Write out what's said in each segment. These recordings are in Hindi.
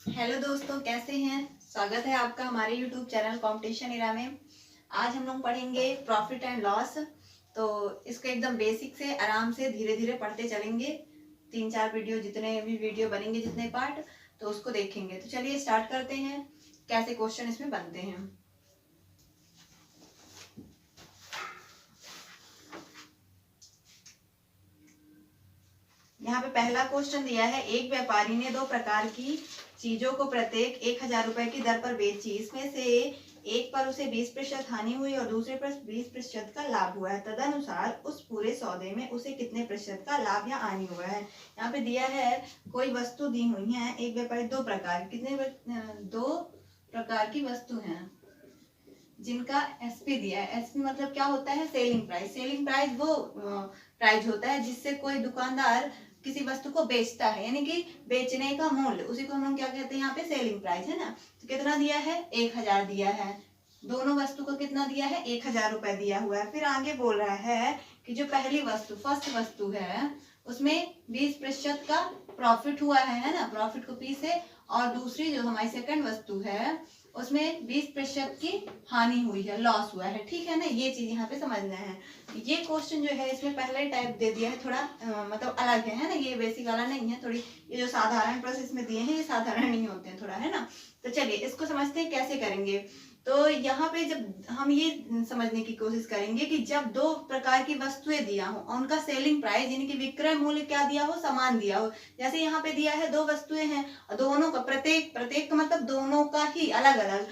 हेलो दोस्तों, कैसे हैं। स्वागत है आपका हमारे यूट्यूब चैनल कंपटीशन इरा में। आज हम लोग पढ़ेंगे प्रॉफिट एंड लॉस। तो इसको एकदम बेसिक से आराम से धीरे धीरे पढ़ते चलेंगे। 3-4 वीडियो, जितने भी वीडियो बनेंगे, जितने पार्ट, तो उसको देखेंगे। तो चलिए स्टार्ट करते हैं, कैसे क्वेश्चन इसमें बनते हैं। यहाँ पे पहला क्वेश्चन दिया है, एक व्यापारी ने 2 प्रकार की चीजों को प्रत्येक 1000 रुपए की दर पर बेची। इसमें से एक पर उसे 20% हानि हुई और दूसरे पर 20% का लाभ हुआ है। तदनुसार उस पूरे सौदे में उसे कितने प्रतिशत का लाभ या हानि हुआ है। यहाँ पे दिया है कोई वस्तु दी हुई है, एक व्यापारी 2 प्रकार, कितने 2 प्रकार की वस्तु है जिनका एसपी दिया है। एसपी मतलब क्या होता है, सेलिंग प्राइस। सेलिंग प्राइस वो प्राइस होता है जिससे कोई दुकानदार किसी वस्तु को बेचता है, यानी कि बेचने का मूल्य, उसी को हम लोग क्या कहते हैं यहाँ पे, सेलिंग प्राइस, है ना। तो कितना दिया है, 1000 दिया है। दोनों वस्तु को कितना दिया है, 1000 रुपए दिया हुआ है। फिर आगे बोल रहा है कि जो पहली वस्तु, फर्स्ट वस्तु है, उसमें 20% का प्रॉफिट हुआ है ना, प्रॉफिट को पी से। और दूसरी जो हमारी सेकंड वस्तु है, उसमें 20% की हानि हुई है, लॉस हुआ है। ठीक है ना, ये चीज यहाँ पे समझना है। ये क्वेश्चन जो है इसमें पहला ही टाइप दे दिया है, थोड़ा मतलब अलग है ना, ये बेसिक वाला नहीं है। थोड़ी ये जो साधारण प्रोसेस में दिए हैं, ये साधारण नहीं होते हैं थोड़ा, है ना। तो चलिए इसको समझते हैं कैसे करेंगे। तो यहाँ पे जब हम ये समझने की कोशिश करेंगे कि जब 2 प्रकार की वस्तुएं दिया हो और उनका सेलिंग प्राइस यानी कि विक्रय मूल्य क्या दिया हो, समान दिया हो। जैसे यहाँ पे दिया है 2 वस्तुएं हैं और दोनों का प्रत्येक प्रत्येक का मतलब दोनों का ही अलग अलग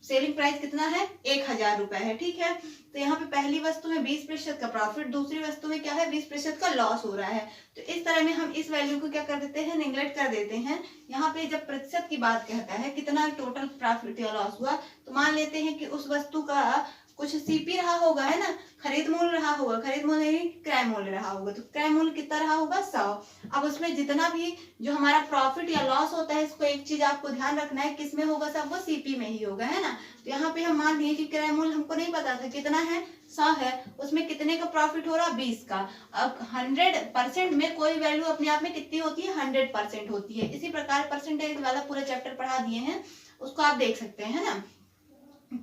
सेलिंग प्राइस कितना है, 1000 रुपए है। ठीक है, तो यहाँ पे पहली वस्तु में 20% का प्रॉफिट, दूसरी वस्तु में क्या है, 20% का लॉस हो रहा है। तो इस तरह में हम इस वैल्यू को क्या कर देते हैं, निगलेक्ट कर देते हैं। यहाँ पे जब प्रतिशत की बात कहता है कितना टोटल प्रॉफिट या लॉस हुआ, तो मान लेते हैं कि उस वस्तु का कुछ सीपी रहा होगा, है ना, खरीद मूल्य रहा होगा, खरीद मूल्य नहीं क्रय मूल्य रहा होगा। तो क्रय मूल्य कितना रहा होगा, 100। अब उसमें जितना भी जो हमारा प्रॉफिट या लॉस होता है, इसको एक चीज आपको ध्यान रखना है, किसमें होगा, सब वो सीपी में ही होगा, है ना। तो यहाँ पे हम मान लिए कि क्रय मूल्य हमको नहीं पता था कितना है, 100 है, उसमें कितने का प्रॉफिट हो रहा, 20 का। अब 100% में कोई वैल्यू अपने आप में कितनी होती है, 100% होती है। इसी प्रकार परसेंटेज वाला पूरा चैप्टर पढ़ा दिए हैं, उसको आप देख सकते हैं, है ना।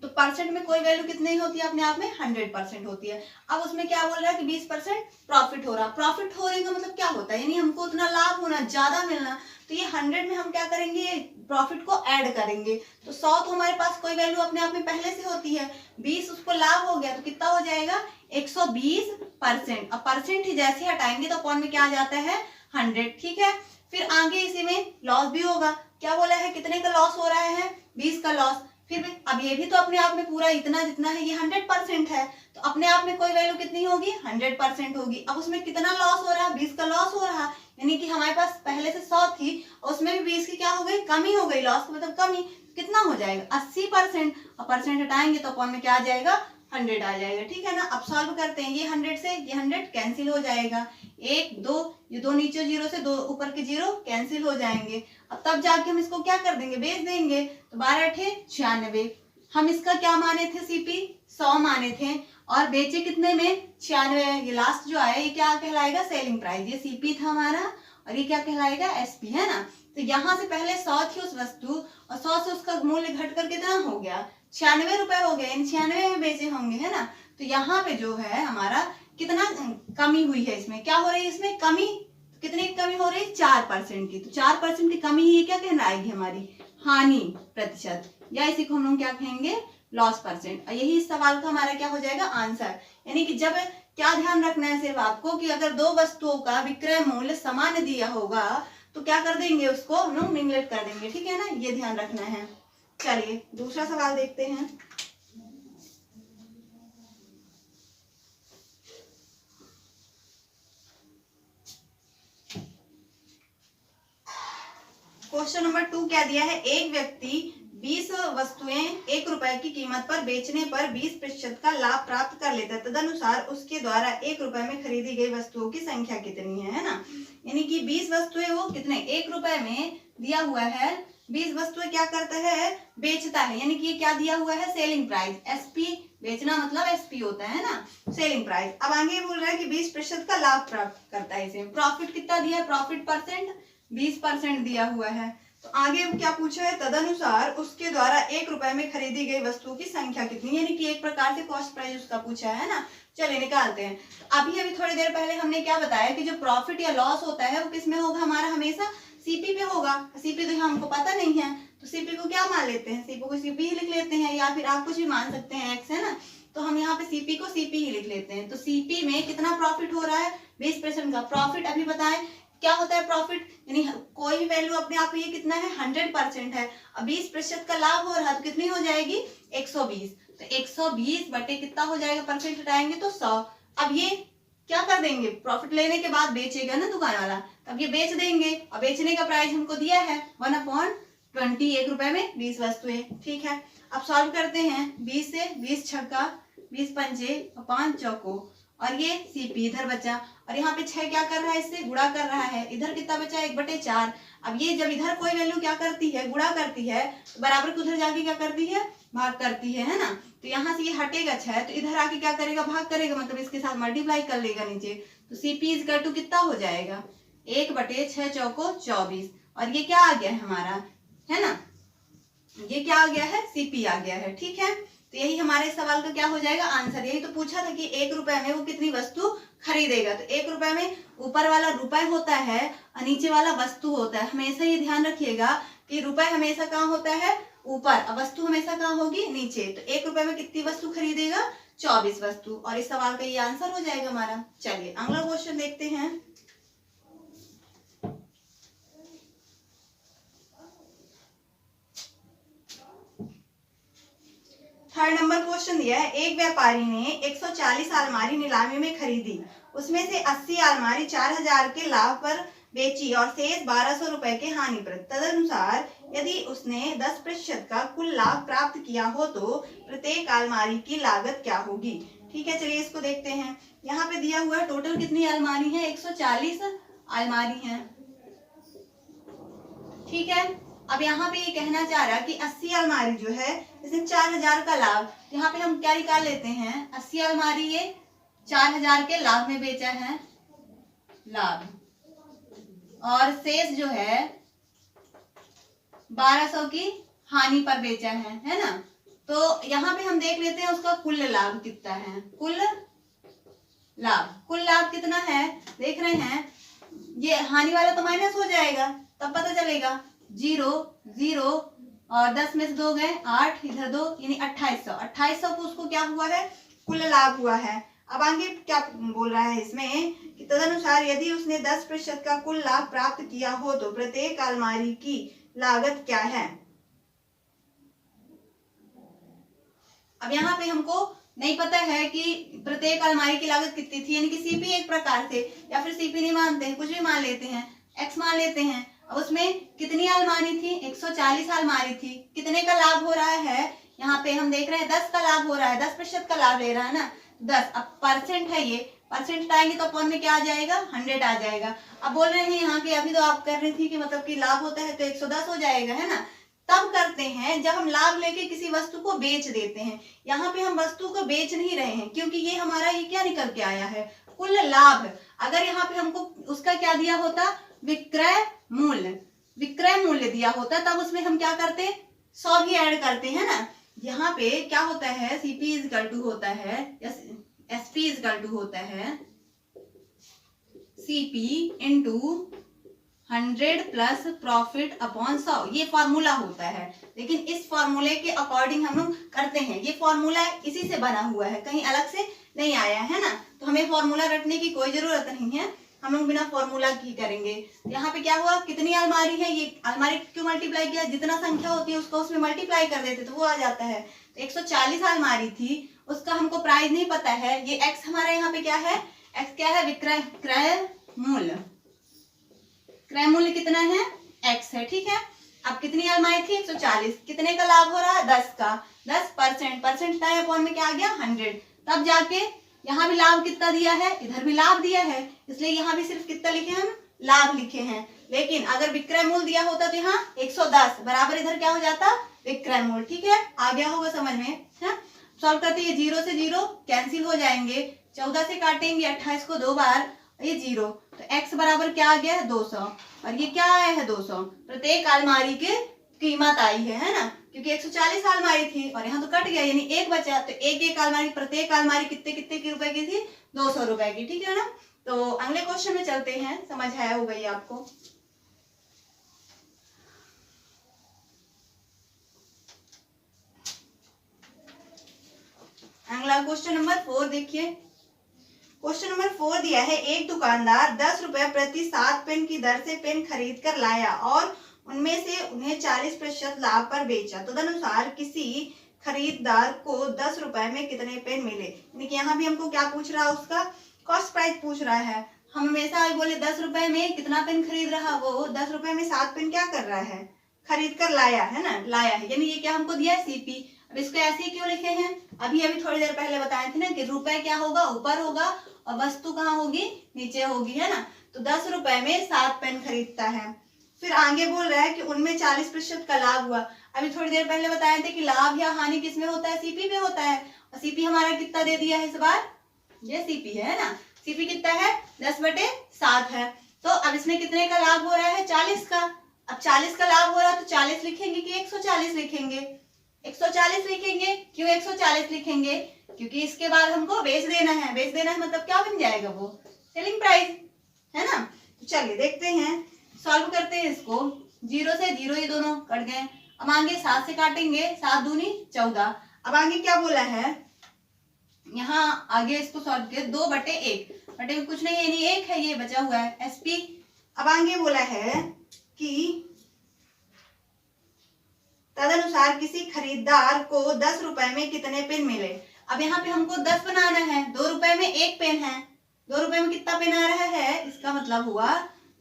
तो परसेंट में कोई वैल्यू कितनी होती है, अपने आप में 100% होती है। अब उसमें क्या बोल रहा है कि 20% प्रॉफिट हो रहा। प्रॉफिट हो रही का मतलब क्या होता है, यानी हमको उतना लाभ होना, ज्यादा मिलना। तो ये 100 में हम क्या करेंगे, प्रॉफिट को ऐड करेंगे। तो 100 तो हमारे पास कोई वैल्यू अपने आप में पहले से होती है, 20 उसको लाभ हो गया, तो कितना हो जाएगा, 120%। अब परसेंट ही जैसे हटाएंगे तो अपॉन में क्या आ जाता है, 100। ठीक है, फिर आगे इसी में लॉस भी होगा। क्या बोला है, कितने का लॉस हो रहा है, 20 का लॉस। फिर भी अब ये भी तो अपने आप में पूरा इतना जितना है, ये 100% है, तो अपने आप में कोई वैल्यू कितनी होगी, 100% होगी। अब उसमें कितना लॉस हो रहा है, 20 का लॉस हो रहा है, यानी कि हमारे पास पहले से 100 थी, उसमें भी 20 की क्या हो गई, कमी हो गई। लॉस मतलब कमी, कितना हो जाएगा, 80%। और परसेंट हटाएंगे तो अपॉन में क्या आ जाएगा, 100 आ जाएगा। ठीक है ना। अब सॉल्व करते हैं, ये 100 से ये 100 कैंसिल हो जाएगा, 1 2, ये 2 नीचे 0 से 2 ऊपर के 0 कैंसिल हो जाएंगे। अब तब जाके हम इसको क्या कर देंगे, बेच देंगे। तो 12 × 96, हम इसका क्या माने थे, सीपी 100 माने थे, और बेचे कितने में, 96। ये लास्ट जो आया ये क्या कहलाएगा, सेलिंग प्राइस। ये सीपी था हमारा और ये क्या कहलाएगा, एसपी, है ना। तो यहाँ से पहले 100 थी उस वस्तु, और 100 से उसका मूल्य घटकर कितना हो गया, 96 रुपए हो गए, 96 में बेचे होंगे, है ना। तो यहाँ पे जो है हमारा कितना कमी हुई है, इसमें क्या हो रही है, इसमें कमी। कितनी की कमी हो रही है, 4% की। तो 4% की कमी ही क्या कहना आएगी, हमारी हानि प्रतिशत, या इसी को हम लोग क्या कहेंगे, लॉस परसेंट। और यही इस सवाल का हमारा क्या हो जाएगा, आंसर। यानी कि जब क्या ध्यान रखना है सिर्फ आपको, कि अगर 2 वस्तुओं का विक्रय मूल्य समान दिया होगा तो क्या कर देंगे, उसको हम लोग निगलेक्ट कर देंगे। ठीक है ना, ये ध्यान रखना है। चलिए दूसरा सवाल देखते हैं। क्वेश्चन नंबर 2 क्या दिया है, एक व्यक्ति 20 वस्तुएं 1 रुपए की कीमत पर बेचने पर 20% का लाभ प्राप्त कर लेता है। तदनुसार उसके द्वारा 1 रुपए में खरीदी गई वस्तुओं की संख्या कितनी है ना। यानी कि 20 वस्तुएं वो कितने, 1 रुपए में दिया हुआ है, 20 वस्तुएं क्या करता है, बेचता है। यानी कि ये क्या दिया हुआ है, सेलिंग प्राइस, एसपी। बेचना मतलब एसपी होता है ना, सेलिंग प्राइस। अब आगे बोल रहा है कि 20% का लाभ प्राप्त करता है। इसे प्रॉफिट कितना दिया है, प्रॉफिट परसेंट 20% दिया हुआ है। तो आगे क्या पूछा है, तदनुसार उसके द्वारा 1 रुपए में खरीदी गई वस्तुओं की संख्या कितनी, यानी कि एक प्रकार से कॉस्ट प्राइस उसका पूछा है ना। चलिए निकालते हैं। तो अभी थोड़ी देर पहले हमने क्या बताया कि जो प्रॉफिट या लॉस होता है वो किस में होगा, हमारा हमेशा सीपी पे होगा। सीपी तो हमको पता नहीं है, तो सीपी को क्या मान लेते हैं, सीपी को सीपी ही लिख लेते हैं, या फिर आप कुछ भी मान सकते हैं, एक्स है ना, तो हम यहाँ पे सीपी को सीपी ही लिख लेते हैं। तो सीपी में कितना प्रॉफिट हो रहा है, 20% का प्रॉफिट। अभी बताएं क्या होता है प्रॉफिट, यानी कोई भी वैल्यू अपने आप ये कितना है, 100% है। अब 20% का लाभ हो रहा है तो कितनी हो जाएगी, 120। तो 120 बटे कितना हो जाएगा, परसेंट हटाएंगे तो 100। अब ये क्या कर देंगे, प्रॉफिट लेने के बाद बेचेगा ना दुकान वाला, तब ये बेच देंगे, और बेचने का प्राइस हमको दिया है 1/20, 1 रुपए में 20 वस्तुएं। ठीक है, अब सॉल्व करते हैं। 20 से 20 छक्का, 20 पंजे, 5 चौको, और ये सीपी इधर बचा, और यहाँ पे 6 क्या कर रहा है, इससे गुणा कर रहा है। इधर कितना बचा, 1/4। अब ये जब इधर कोई वैल्यू क्या करती है, गुणा करती है, तो बराबर को उधर जाके क्या करती है, भाग करती है ना। तो यहाँ से ये हटेगा 6, तो इधर आके क्या करेगा, भाग करेगा, मतलब इसके साथ मल्टीप्लाई कर लेगा नीचे। तो सीपी इक्वल टू कितना हो जाएगा, 1/6 चौको 24, और ये क्या आ गया है हमारा, है ना, ये क्या आ गया है, सीपी आ गया है। ठीक है, तो यही हमारे सवाल का क्या हो जाएगा आंसर। यही तो पूछा था कि 1 रुपए में वो कितनी वस्तु खरीदेगा। तो 1 रुपए में ऊपर वाला रुपए होता है और नीचे वाला वस्तु होता है। हमेशा ये ध्यान रखिएगा कि रुपए हमेशा कहाँ होता है, ऊपर, और वस्तु हमेशा कहाँ होगी, नीचे। तो 1 रुपए में कितनी वस्तु खरीदेगा, 24 वस्तु, और इस सवाल का ये आंसर हो जाएगा हमारा। चलिए अगला क्वेश्चन देखते हैं। थर्ड नंबर क्वेश्चन दिया है, एक व्यापारी ने 140 अलमारी नीलामी में खरीदी, उसमें से 80 अलमारी 4000 के लाभ पर बेची और शेष 1200 रुपए के हानि पर। तदनुसार यदि उसने 10% का कुल लाभ प्राप्त किया हो तो प्रत्येक अलमारी की लागत क्या होगी। ठीक है, चलिए इसको देखते हैं। यहाँ पे दिया हुआ है टोटल कितनी अलमारी है, 140 अलमारी है। ठीक है, अब यहाँ पे ये कहना चाह रहा है कि 80 अलमारी जो है इसमें 4000 का लाभ, यहाँ पे हम क्या निकाल लेते हैं, 80 अलमारी ये 4000 के लाभ में बेचा है, लाभ, और शेष जो है 1200 की हानि पर बेचा है ना। तो यहाँ पे हम देख लेते हैं उसका कुल लाभ कितना है, कुल लाभ कितना है, देख रहे हैं, ये हानि वाला तो माइनस हो जाएगा, तब पता चलेगा 0 0 और 10 में से 2 गए 8, इधर 2, यानी 2800 को उसको क्या हुआ है, कुल लाभ हुआ है। अब आगे क्या बोल रहा है इसमें कि तदनुसार यदि उसने 10% का कुल लाभ प्राप्त किया हो तो प्रत्येक अलमारी की लागत क्या है। अब यहाँ पे हमको नहीं पता है कि प्रत्येक अलमारी की लागत कितनी थी, यानी कि सीपी एक प्रकार से, या फिर सीपी नहीं मानते हैं, कुछ भी मान लेते हैं, एक्स मान लेते हैं। अब उसमें कितनी अलमारी थी, 140 अलमारी थी, कितने का लाभ हो रहा है, यहाँ पे हम देख रहे हैं 10 का लाभ हो रहा है, 10% का लाभ ले रहा है ना, 10। अब परसेंट है, ये परसेंट हटाएंगे तो अपॉन में क्या आ जाएगा, 100 आ जाएगा। अब बोल रहे हैं यहाँ के, अभी तो आप कर रही थी कि मतलब कि लाभ होता है तो 110 हो जाएगा, है ना। तब करते हैं जब हम लाभ लेके किसी वस्तु को बेच देते हैं। यहाँ पे हम वस्तु को बेच नहीं रहे हैं, क्योंकि ये हमारा ये क्या निकल के आया है, कुल लाभ। अगर यहाँ पे हमको उसका क्या दिया होता, विक्रय मूल्य दिया होता, तब उसमें हम क्या करते, 100 भी ऐड करते हैं ना। यहाँ पे क्या होता है, सीपी इक्वल टू होता है, एसपी इक्वल टू होता है CP into 100 plus profit upon 100, ये फॉर्मूला होता है। लेकिन इस फॉर्मूले के अकॉर्डिंग हम लोग करते हैं, ये फॉर्मूला इसी से बना हुआ है, कहीं अलग से नहीं आया है ना। तो हमें फॉर्मूला रटने की कोई जरूरत नहीं है, हम लोग बिना फॉर्मूला की करेंगे। यहाँ पे क्या हुआ, कितनी अलमारी है, ये अलमारी क्यों मल्टीप्लाई किया, जितना संख्या होती है उसको उसमें मल्टीप्लाई कर देते तो वो आ जाता है। तो 140 अलमारी थी, उसका हमको प्राइस नहीं पता है, ये एक्स हमारा यहाँ पे क्या है, एक्स क्या है, क्रय मूल्य कितना है, एक्स है। ठीक है, अब कितनी अलमारी थी, 140, कितने का लाभ हो रहा है, 10 का, 10%, परसेंट अपॉन में क्या आ गया, 100। तब जाके यहाँ भी लाभ कितना दिया है, इधर भी लाभ दिया है, इसलिए यहाँ भी सिर्फ कितना लिखे हम, लाभ लिखे हैं। लेकिन अगर विक्रय मूल्य दिया होता तो यहाँ 110 बराबर इधर क्या हो जाता, विक्रय मूल्य। ठीक है, आ गया होगा समझ में, है। सॉल्व करते हैं, 0 से 0 कैंसिल हो जाएंगे, 14 से काटेंगे 28 को 2 बार, ये 0, तो x बराबर क्या आ गया है 200 और ये क्या आया है 200। प्रत्येक अलमारी की कीमत आई है ना, क्योंकि 140 अलमारी थी और यहाँ तो कट गया यानी एक बचा, तो एक अलमारी, प्रत्येक अलमारी कितने कितने की रुपए की थी 200 रुपए की, ठीक है ना। तो अगले क्वेश्चन में चलते हैं, समझ आया होगा ये आपको। अगला क्वेश्चन नंबर 4 देखिए। क्वेश्चन नंबर 4 दिया है, एक दुकानदार 10 रुपए प्रति 7 पेन की दर से पेन खरीद कर लाया और उनमें से उन्हें 40% लाभ पर बेचा। तदनुसार किसी खरीदार को 10 रुपए में कितने पेन मिले। यानी कि यहाँ भी हमको क्या पूछ रहा है, उसका कॉस्ट प्राइस पूछ रहा है। हम हमेशा बोले 10 रुपए में कितना पेन खरीद रहा, वो 10 रुपए में 7 पेन क्या कर रहा है, खरीद कर लाया है ना, लाया है, यानी ये क्या हमको दिया है सीपी। अब इसको ऐसे क्यों लिखे हैं, अभी थोड़ी देर पहले बताए थे ना कि रुपए क्या होगा, ऊपर होगा और वस्तु कहाँ होगी, नीचे होगी, है ना। तो 10 रुपए में 7 पेन खरीदता है। फिर आगे बोल रहा है कि उनमें 40% का लाभ हुआ। अभी थोड़ी देर पहले बताए थे कि लाभ या हानि किसमें होता है, सीपी में होता है। और सीपी हमारा कितना दे दिया है इस बार, ये सीपी है ना, सीपी कितना है 10/7 है। तो अब इसमें कितने का लाभ हो रहा है, 40 का। अब 40 का लाभ हो रहा है तो 40 लिखेंगे कि 140 लिखेंगे, 140 लिखेंगे। क्यों 140 लिखेंगे, क्योंकि इसके बाद हमको बेच देना है। बेच देना है मतलब क्या बन जाएगा, वो सेलिंग प्राइस, है ना। तो चलिए देखते हैं, सॉल्व करते हैं इसको। 0 से 0 ये दोनों कट गए। अब आगे 7 से काटेंगे, 7 दूनी 14। अब आगे क्या बोला है, यहाँ आगे इसको सॉल्व किया 2/1, बटे में कुछ नहीं है, यानी 1 है, ये बचा हुआ है एसपी। अब आगे बोला है कि तदनुसार किसी खरीदार को 10 रुपए में कितने पेन मिले। अब यहाँ पे हमको 10 बनाना है, 2 रुपए में 1 पेन है, 2 रुपए में कितना पेन आ रहा है, इसका मतलब हुआ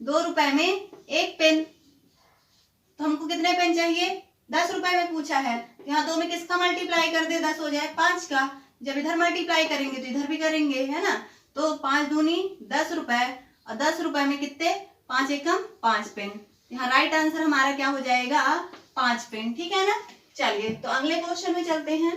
2 रुपए में 1 पेन। तो हमको कितने पेन चाहिए, 10 रुपए में पूछा है, यहाँ 2 में किसका मल्टीप्लाई कर दे, 10 हो जाए 5 का। जब इधर मल्टीप्लाई करेंगे तो इधर भी करेंगे, है ना। तो 5 दूनी 10 रुपए और 10 रुपए में कितने, 5 एकम 5 पेन। यहाँ राइट आंसर हमारा क्या हो जाएगा, 5 पेन, ठीक है ना। चलिए तो अगले क्वेश्चन में चलते हैं।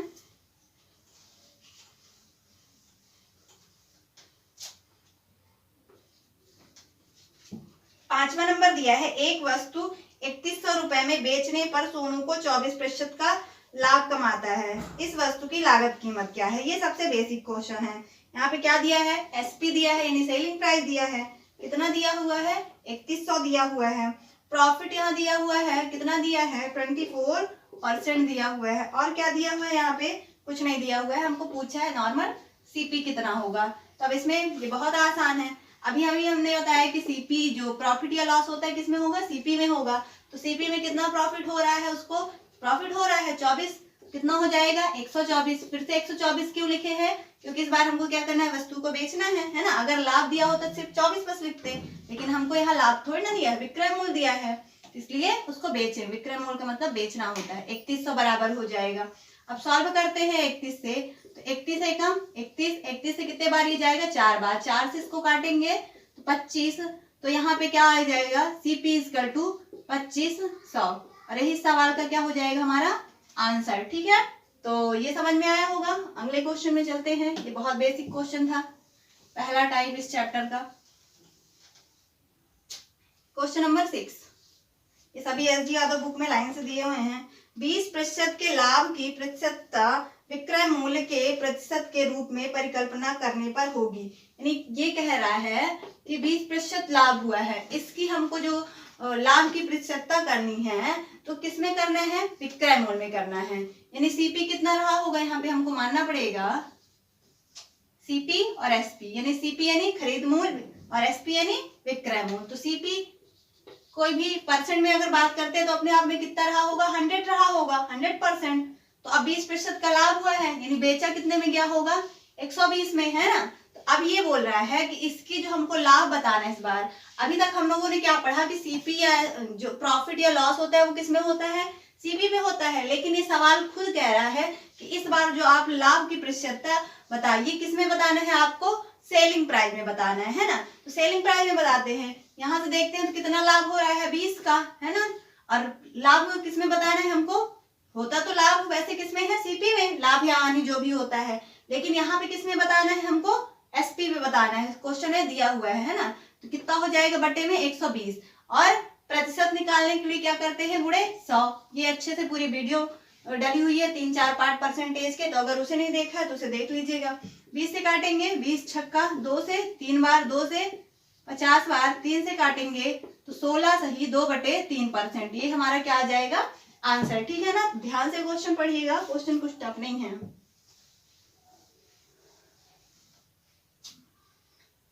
पांचवा नंबर दिया है, एक वस्तु 3100 रुपए में बेचने पर सोनू को 24% का लाभ कमाता है। इस वस्तु की लागत कीमत क्या है, ये सबसे बेसिक क्वेश्चन है। यहाँ पे क्या दिया है, एसपी दिया है, यानी सेलिंग प्राइस दिया है। कितना दिया हुआ है, 3100 दिया हुआ है। प्रॉफिट यहाँ दिया हुआ है, कितना दिया है, 24% दिया हुआ है। और क्या दिया हुआ है, यहाँ पे कुछ नहीं दिया हुआ है। हमको पूछा है नॉर्मल सीपी कितना होगा। तो अब इसमें ये बहुत आसान है। अभी हमने बताया कि सीपी जो प्रॉफिट या लॉस होता है किसमें होगा, सीपी में होगा। तो सीपी में कितना प्रॉफिट हो रहा है, उसको प्रॉफिट हो रहा है 24, कितना हो जाएगा 124। फिर से 124 क्यों लिखे हैं, क्योंकि इस बार हमको क्या करना है, वस्तु को बेचना है ना। अगर लाभ दिया होता तो सिर्फ 24 बस लिखते, लेकिन हमको यहाँ लाभ थोड़ी ना दिया है, विक्रय मूल्य दिया है, इसलिए उसको बेचे। विक्रय मूल्य का मतलब बेचना होता है। 3100 बराबर हो जाएगा। अब सॉल्व करते हैं 31 से, तो 31 एकम 31 से कितने बार ये जाएगा, 4 बार। 4 से इसको काटेंगे तो 25। तो यहाँ पे क्या आ जाएगा, सीपी इक्वल टू 2500। और यही सवाल का क्या हो जाएगा हमारा आंसर, ठीक है। तो ये समझ में आया होगा। अगले क्वेश्चन में चलते हैं। ये बहुत बेसिक क्वेश्चन था, पहला टाइप इस चैप्टर का। क्वेश्चन नंबर 6, ये सभी एसडी यादव बुक में लाइन से दिए हुए हैं। 20% के लाभ की प्रतिशतता विक्रय मूल्य के प्रतिशत के रूप में परिकल्पना करने पर होगी। यानी ये कह रहा है कि 20% लाभ हुआ है, इसकी हमको जो लाभ की प्रतिशतता करनी है तो किसमें करना है, विक्रय मूल्य में करना है। यानी सीपी कितना रहा होगा, यहाँ पे हमको मानना पड़ेगा सीपी और एसपी। यानी सीपी यानी खरीद मूल्य और एसपी यानी विक्रय मूल्य। तो सीपी कोई भी परसेंट में अगर बात करते हैं तो अपने आप में कितना रहा होगा, 100 रहा होगा, 100%। तो अब 20% का लाभ हुआ है, यानी बेचा कितने में गया होगा, 120 में, है ना। तो अब ये बोल रहा है कि इसकी जो हमको लाभ बताना है इस बार। अभी तक हम लोगों ने क्या पढ़ा कि सीपी या जो प्रॉफिट या लॉस होता है वो किसमें होता है, सीपी में होता है। लेकिन ये सवाल खुद कह रहा है कि इस बार जो आप लाभ की प्रतिशतता बताइए किसमें बताना है, आपको सेलिंग प्राइस में बताना है ना। तो सेलिंग प्राइस में बताते हैं। यहाँ से देखते हैं तो कितना लाभ हो रहा है, 20 का, है ना। और लाभ किसमें बताना है हमको, होता तो लाभ वैसे किसमें है, सीपी में, लाभ या हानि जो भी होता है। लेकिन यहाँ पे किसमें बताना है हमको, एसपी में बताना है। क्वेश्चन में दिया हुआ है ना। तो कितना हो जाएगा बटे में 120। और प्रतिशत निकालने के लिए क्या करते हैं गुणे 100। ये अच्छे से पूरी वीडियो डली हुई है 3-4 पार्ट परसेंटेज के, तो अगर उसे नहीं देखा है तो उसे देख लीजिएगा। 20 से काटेंगे, 20 छक्का 2 से 3 बार, 2 से 50 बार, 3 से काटेंगे तो 16 सही 2/3%। ये हमारा क्या आ जाएगा आंसर, ठीक है ना। ध्यान से क्वेश्चन पढ़िएगा, क्वेश्चन कुछ टफ नहीं है।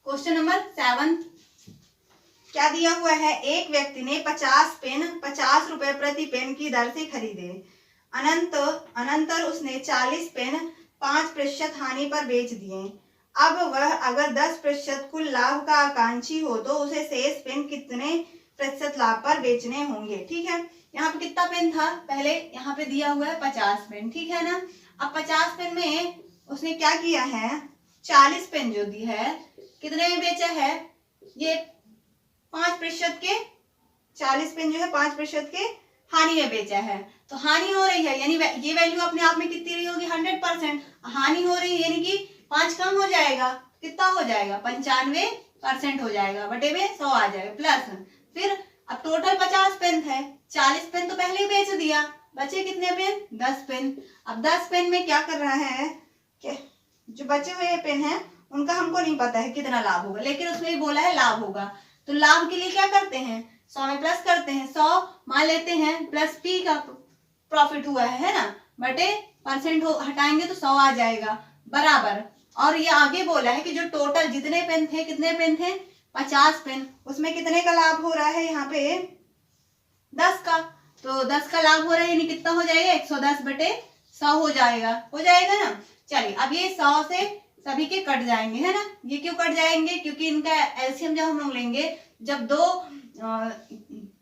क्वेश्चन नंबर 7 क्या दिया हुआ है, एक व्यक्ति ने 50 पेन 50 रुपए प्रति पेन की दर से खरीदे। अनंतर उसने 40 पेन 5% हानि पर बेच दिए। अब वह अगर 10% कुल लाभ का आकांक्षी हो तो उसे शेष पेन कितने प्रतिशत लाभ पर बेचने होंगे। ठीक है, यहाँ पे कितना पेन था, पहले यहाँ पे दिया हुआ है 50 पेन, ठीक है ना। अब 50 पेन में उसने क्या किया है, 40 पेन जो दी है कितने में बेचा है, ये 5% के 40 पेन जो है 5% के हानि में बेचा है। तो हानि हो रही है यानी ये वैल्यू अपने आप में कितनी रही होगी 100%। हानि हो रही है यानी कि 5 कम हो जाएगा, कितना हो जाएगा 95% हो जाएगा, बटे में 100 आ जाएगा प्लस। फिर अब टोटल 50 पेन थे, 40 पेन तो पहले ही बेच दिया, बचे कितने पेन 10 पेन। अब 10 पेन में क्या कर रहा है कि जो बचे हुए पेन है उनका हमको नहीं पता है कितना लाभ होगा, लेकिन उसमें भी बोला है लाभ होगा। तो लाभ के लिए क्या करते हैं 100 में प्लस करते हैं, 100 मान लेते हैं प्लस p का प्रॉफिट हुआ है ना, बटे परसेंट हटाएंगे तो 100 आ जाएगा बराबर। और ये आगे बोला है कि जो टोटल जितने पेन थे, कितने पेन थे 50 पेन, उसमें कितने का लाभ हो रहा है यहाँ पे 10 का। तो 10 का लाभ हो रहा है यानी कितना हो जाएगा 110 बटे 100 हो जाएगा ना। चलिए अब ये 100 से सभी के कट जाएंगे है ना। ये क्यों कट जाएंगे, क्योंकि इनका एलसीएम जब हम लोग लेंगे, जब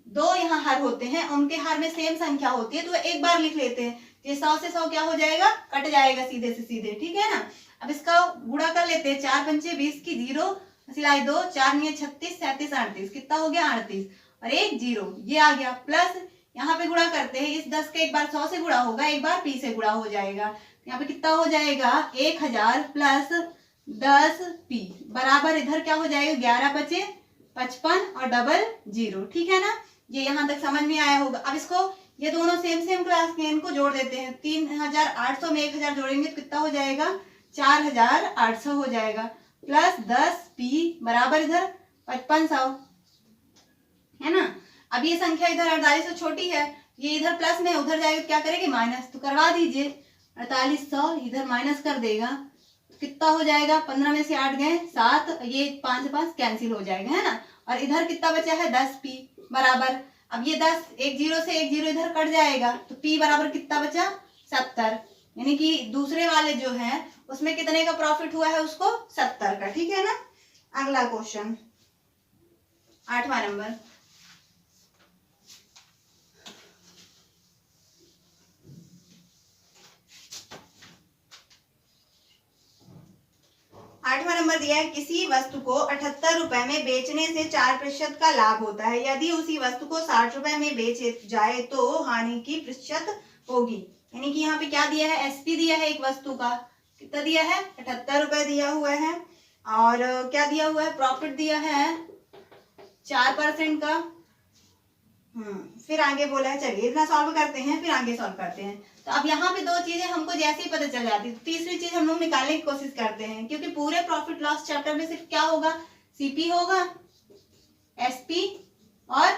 दो यहाँ हर होते हैं उनके हर में सेम संख्या होती है तो एक बार लिख लेते हैं। ये 100 से 100 क्या हो जाएगा कट जाएगा सीधे से सीधे, ठीक है ना। अब इसका गुणा कर लेते हैं, 4 पंचे 20 की 0 सिलाई 2, 4 9 36 37 38, कितना हो गया 38 और 1 0 ये आ गया। प्लस यहाँ पे गुणा करते हैं, इस 10 का एक बार 100 से गुणा होगा, एक बार p से गुणा हो जाएगा। यहाँ पे कितना हो जाएगा 1000 प्लस 10p बराबर इधर क्या हो जाएगा 11 बचे 55 और डबल 0, ठीक है ना। ये यहाँ तक समझ में आया होगा। अब इसको ये दोनों सेम क्लास के इनको जोड़ देते हैं, 3800 में 1000 जोड़ेंगे तो कितना हो जाएगा 4800 हो जाएगा प्लस 10p बराबर इधर 5500 है ना। अब ये संख्या इधर 48 से छोटी है, ये इधर प्लस में उधर जाएगा क्या करेगी माइनस, तो करवा दीजिए 4800 इधर माइनस कर देगा तो कितना हो जाएगा 15 में से 8 गए 7, ये 5 से 5 कैंसिल हो जाएगा है ना। और इधर कितना बचा है 10p बराबर, अब ये 10 एक 0 से एक 0 इधर कट जाएगा तो p बराबर कितना बचा 70, यानी कि दूसरे वाले जो है उसमें कितने का प्रॉफिट हुआ है उसको 70 का, ठीक है ना। अगला क्वेश्चन 8वां नंबर, 8वां नंबर दिया है, किसी वस्तु को 78 रुपए में बेचने से 4% का लाभ होता है। यदि उसी वस्तु को 60 रुपए में बेचे जाए तो हानि की प्रतिशत होगी। यानी कि यहाँ पे क्या दिया है एसपी दिया है एक वस्तु का, कितना दिया है 78 रुपए दिया हुआ है, और क्या दिया हुआ है प्रॉफिट दिया है 4% का। फिर आगे बोला है, चलिए इतना सॉल्व करते हैं फिर आगे सॉल्व करते हैं। तो अब यहाँ पे 2 चीजें हमको जैसे ही पता चल जाती है, तीसरी चीज हम लोग निकालने की कोशिश करते हैं, क्योंकि पूरे प्रॉफिट लॉस चैप्टर में सिर्फ क्या होगा सीपी होगा, एसपी और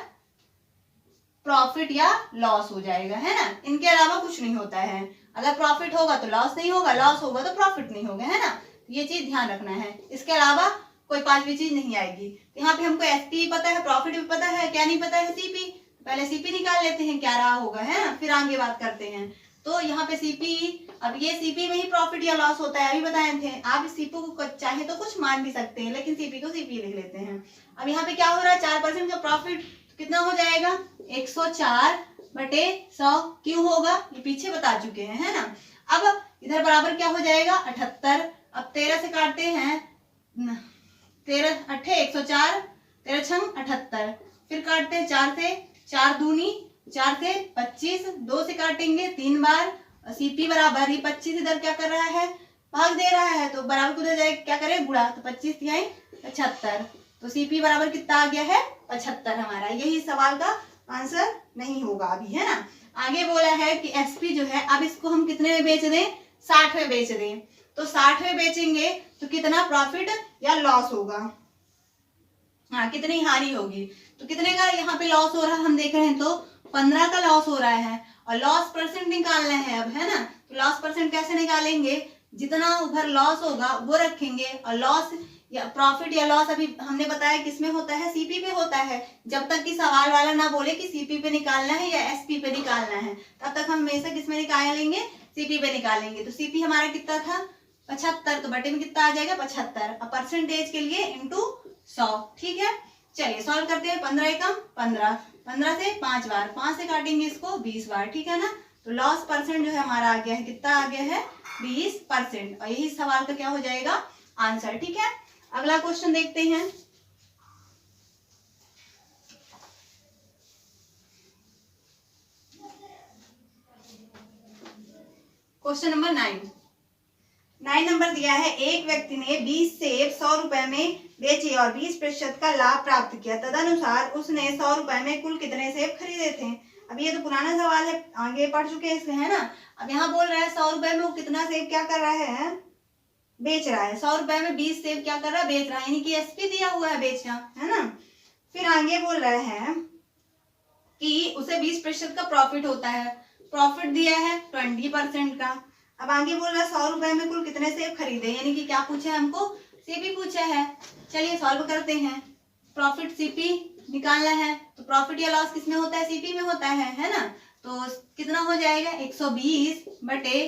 प्रॉफिट या लॉस हो जाएगा है ना, इनके अलावा कुछ नहीं होता है। अगर प्रॉफिट होगा तो लॉस नहीं होगा, लॉस होगा तो प्रॉफिट नहीं होगा है ना, ये चीज ध्यान रखना है। इसके अलावा कोई 5वीं चीज नहीं आएगी। तो यहाँ पे हमको एसपी पता है, प्रॉफिट भी पता है, क्या नहीं पता है सीपी। पहले सीपी निकाल लेते हैं क्या रहा होगा है ना, फिर आगे बात करते हैं। तो यहाँ पे सीपी, अब ये सीपी में ही प्रॉफिट या लॉस होता है, अभी बताए थे। आप इस सीपी को चाहे तो कुछ मान भी सकते हैं, लेकिन सीपी को सीपी लिख लेते हैं। अब यहाँ पे क्या हो रहा है 4% का प्रॉफिट, कितना हो जाएगा 104 बटे 100 क्यों होगा ये पीछे बता चुके हैं है ना। अब इधर बराबर क्या हो जाएगा 78, अब 13 से काटते हैं 13 8 104, 13 छंग 78, फिर काटते हैं 4 से, 4 दूनी 4 से 25, 2 से काटेंगे 3 बार, सीपी बराबर ही 25 इधर क्या कर रहा है भाग दे रहा है, तो बराबर को उधर जाएगा क्या करे गुणा, तो 25 तिहाई 75 तो सीपी बराबर कितना आ गया है 75 हमारा। यही सवाल का आंसर नहीं होगा अभी, है ना। आगे बोला है कि एसपी जो है अब इसको हम कितने में बेच दें, 60 में बेच दें। तो 60 में बेचेंगे तो कितना प्रॉफिट या लॉस होगा, हाँ कितनी हानि होगी। तो कितने का यहाँ पे लॉस हो रहा है हम देख रहे हैं, तो 15 का लॉस हो रहा है और लॉस परसेंट निकालना है अब, है ना। तो लॉस परसेंट कैसे निकालेंगे, जितना उधर लॉस होगा वो रखेंगे और लॉस या प्रॉफिट या लॉस अभी हमने बताया किसमें होता है, सीपी पे होता है। जब तक कि सवाल वाला ना बोले कि सीपी पे निकालना है या एसपी पे निकालना है, तब तक हम हमेशा किसमें निकालेंगे, सीपी पे निकालेंगे। तो सीपी हमारा कितना था 75, तो बटे में कितना आ जाएगा 75 और परसेंटेज के लिए इंटू 100। ठीक है, चलिए सॉल्व करते हैं। 15 एकम 15, 15 से 5 बार, 5 से काटेंगे इसको 20 बार, ठीक है ना। तो लॉस परसेंट जो है हमारा आ गया है, कितना आ गया है 20%, और यही सवाल का क्या हो जाएगा आंसर। ठीक है, अगला क्वेश्चन देखते हैं। क्वेश्चन नंबर 9 नंबर दिया है, एक व्यक्ति ने 20 सेब 100 रुपए में बेचे और 20% का लाभ प्राप्त किया। तदनुसार उसने 100 रुपए में कुल कितने सेब खरीदे थे। अब ये तो पुराना सवाल है, आगे पढ़ चुके हैं इसलिए, है ना। अब यहाँ बोल रहा है 100 रुपए में वो कितना सेब क्या कर रहा है, बेच रहा है। 100 रुपए में 20 सेब क्या कर रहा है, बेच रहा है, यानी कि एसपी दिया हुआ है बेचना, है ना। फिर आगे बोल रहे हैं कि उसे 20% का प्रॉफिट होता है, प्रॉफिट दिया है 20% का। अब आगे बोल रहा है 100 रुपए में कुल कितने सेब खरीदे, यानी कि क्या पूछा है हमको, सीपी पूछा है। चलिए सॉल्व करते हैं। प्रॉफिट सीपी निकालना है, तो प्रॉफिट या लॉस किसमें होता है, सीपी में होता है ना। तो कितना हो जाएगा 120 बटे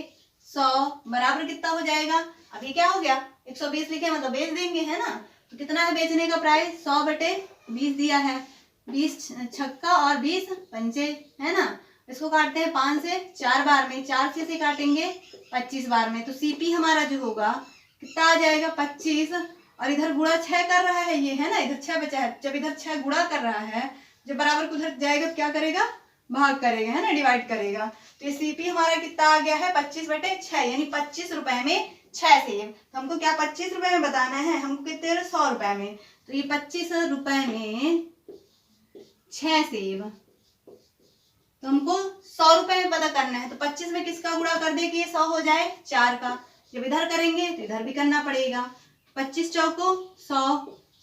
100 बराबर कितना हो जाएगा, अभी क्या हो गया 120 लिखे मतलब बेच देंगे, है ना। तो कितना है बेचने का प्राइस, 100 बटे 20 दिया है, 20 छक्का और 20 पंचे, है ना। इसको काटते हैं 5 से 4 बार में, 4 से काटेंगे 25 बार में। तो सीपी हमारा जो होगा कितना आ जाएगा 25, और इधर गुणा 6 कर रहा है ये, है ना, इधर 6 बचा है। जब इधर 6 गुणा कर रहा है, जब बराबर को उधर जाएगा तो क्या करेगा, भाग करेगा, है ना, डिवाइड करेगा। तो ये सीपी हमारा कितना आ गया है 25 बटे 6, यानी 25 रुपए में 6 सेब। तो हमको क्या 25 रुपए में बताना है, हमको कितने 100 रुपए में। तो ये 25 रुपए में 6 सेब, तो हमको 100 रुपए में पता करना है। तो 25 में किसका गुणा कर दे कि ये 100 हो जाए, 4 का। जब इधर करेंगे तो इधर भी करना पड़ेगा। 25 चौको 100,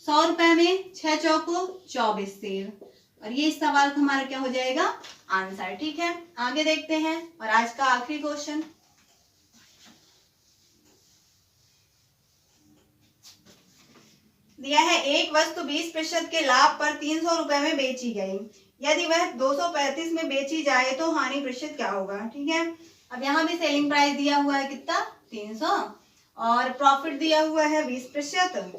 100 रुपए में 6 चौको 24 सेब, और ये इस सवाल का हमारा क्या हो जाएगा आंसर। ठीक है, आगे देखते हैं। और आज का आखिरी क्वेश्चन दिया है, एक वस्तु 20% के लाभ पर 300 रुपए में बेची गई। यदि वह 235 में बेची जाए तो हानि प्रतिशत क्या होगा। ठीक है, अब यहाँ भी सेलिंग प्राइस दिया हुआ है कितना 300, और प्रॉफिट दिया हुआ है 20%।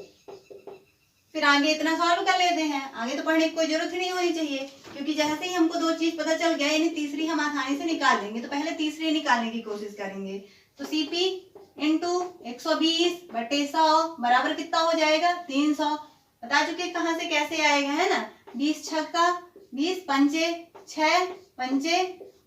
फिर आगे इतना सॉल्व कर लेते हैं, आगे तो पढ़ने की कोई जरूरत ही नहीं होनी चाहिए, क्योंकि जैसे ही हमको 2 चीज पता चल गया, यानी तीसरी हम आसानी से निकाल लेंगे। तो पहले तीसरी निकालने की कोशिश करेंगे। तो सीपी इंटू 120 बटे 100 बराबर कितना हो जाएगा 300। बता चुके कहाँ से कैसे आएगा, है ना। 20 छक्का 20 पंचे 6 पंचे,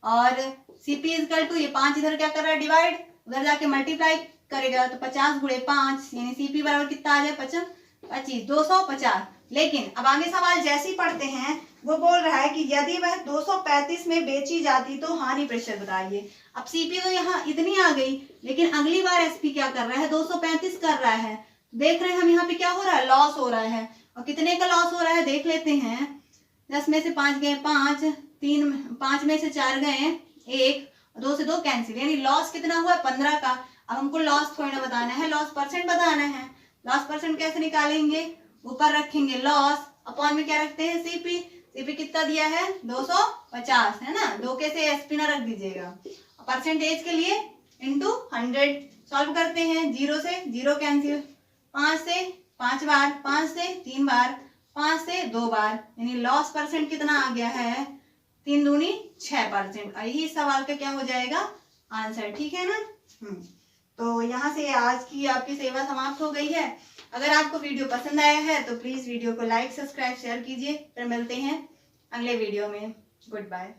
और सीपी इजकल टू ये 5 इधर क्या कर रहा है डिवाइड, उधर जाके मल्टीप्लाई करेगा तो 50 गुणे 5, यानी सीपी बराबर कितना आ जाए 25 250। लेकिन अब आगे सवाल जैसे ही पढ़ते हैं वो बोल रहा है कि यदि वह 235 में बेची जाती तो हानि प्रतिशत बताइए। अब सीपी तो यहाँ इतनी आ गई, लेकिन अगली बार एसपी क्या कर रहा है 235 कर रहा है। देख रहे हैं हम यहाँ पे क्या हो रहा है, लॉस हो रहा है। और कितने का लॉस हो रहा है देख लेते हैं। 10 में से 5 गए 5, 5 में से 4 गए 1, 2 से 2 कैंसिल, यानी लॉस कितना हुआ 15 का। अब हमको लॉस थोड़ी ना बताना है, लॉस परसेंट बताना है। लॉस परसेंट कैसे निकालेंगे, ऊपर रखेंगे लॉस, अपॉन में क्या रखते हैं सीपी। सीपी कितना दिया है 250, है ना, 2 के से एसपी ना रख दीजिएगा। परसेंटेज के लिए इंटू 100। सॉल्व करते हैं, 0 से 0 कैंसिल, 5 से 5 बार, 5 से 3 बार, 5 से 2 बार, यानी लॉस परसेंट कितना आ गया है 3 दूनी 6%, और यही सवाल का क्या हो जाएगा आंसर। ठीक है ना। तो यहाँ से आज की आपकी सेवा समाप्त हो गई है। अगर आपको वीडियो पसंद आया है तो प्लीज वीडियो को लाइक सब्सक्राइब शेयर कीजिए। फिर मिलते हैं अगले वीडियो में। Good bye.